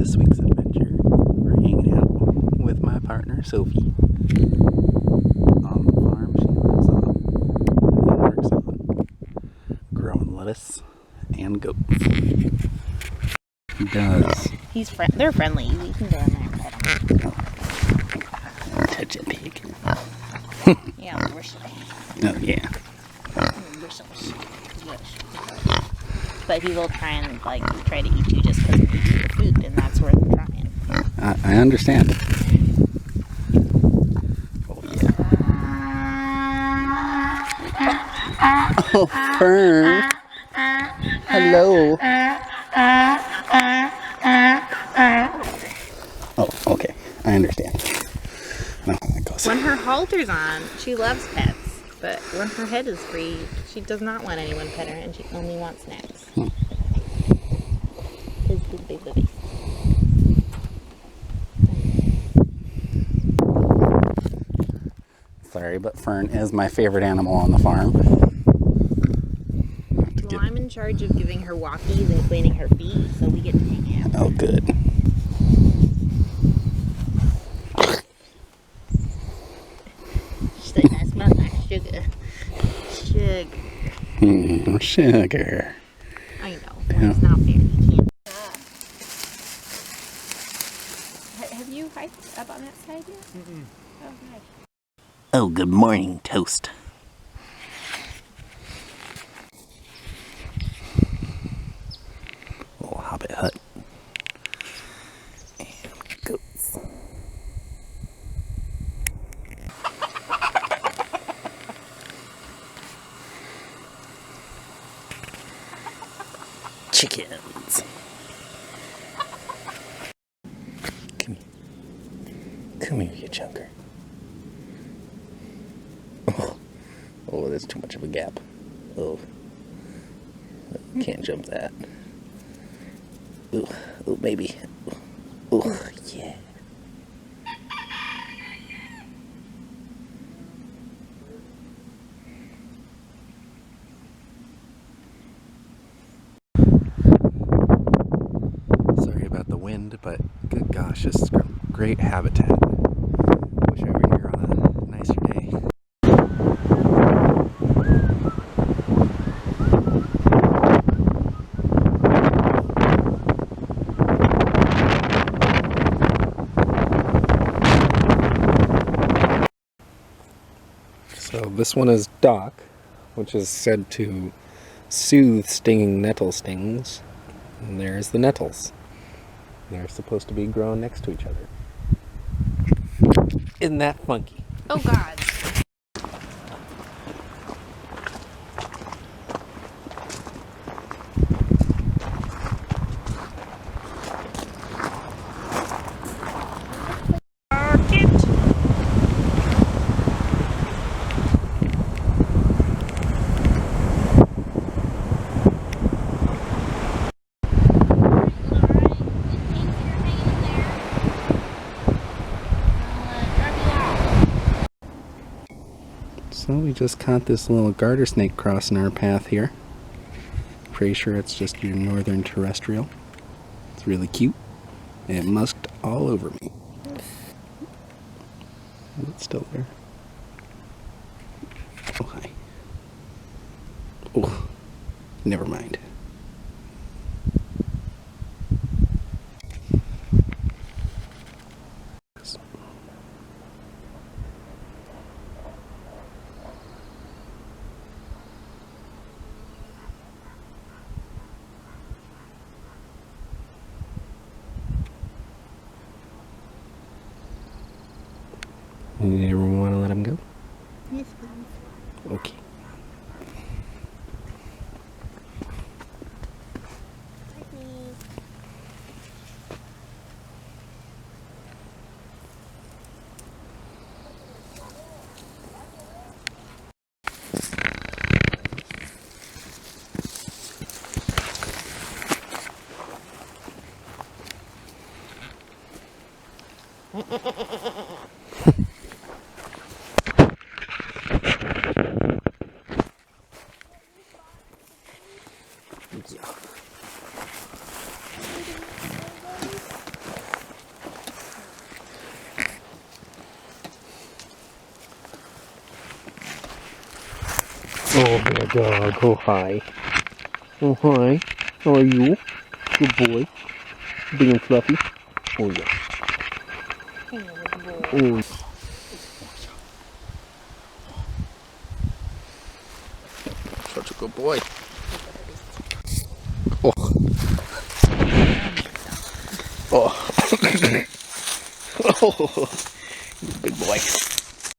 this week's adventure. We're hanging out with my partner Sophie on the farm she lives on and works on, growing lettuce and goats. He does. They're friendly. We can go in there and pet them. Touch a pig. Yeah, wish. Oh yeah. Wish. But he will try to eat you just because he eats your food, and that's worth trying. I understand. Oh yeah. Oh, Fern. Hello. Oh, okay. I understand. No, that goes. When her halter's on, she loves pets. But when her head is free, she does not want anyone to pet her, and she only wants snacks. Baby. Sorry, but Fern is my favorite animal on the farm. Well, I'm in charge of giving her walkies and cleaning her feet, so we get to hang out. Oh, good. She's like, that smells like sugar. Sugar. I know. Well, it's not fair. You can't. Have you hiked up on that side yet? Mm-mm. Oh, nice. Oh, good morning, Toast. Little hobbit hut. And goats. Chickens. Come here, you chunker. Oh, there's too much of a gap. Oh, can't jump that. Oh, maybe. Oh, yeah. Sorry about the wind, but good gosh, this is great habitat. Wish I were here on a nicer day. So this one is Doc, which is said to soothe stinging nettle stings. And there's the nettles. They're supposed to be growing next to each other. Isn't that funky? Oh, God. So we just caught this little garter snake crossing our path here. Pretty sure it's just your northern terrestrial. It's really cute. And it musked all over me. And it's still there. Oh, hi. Oh, never mind. You ever want to let him go? Yes, please. Okay. Oh, my dog. Oh, hi. Oh, hi. How are you? Good boy. Big and fluffy. Oh, yeah. Oh, such a good boy. Oh. Oh. Oh. Big boy.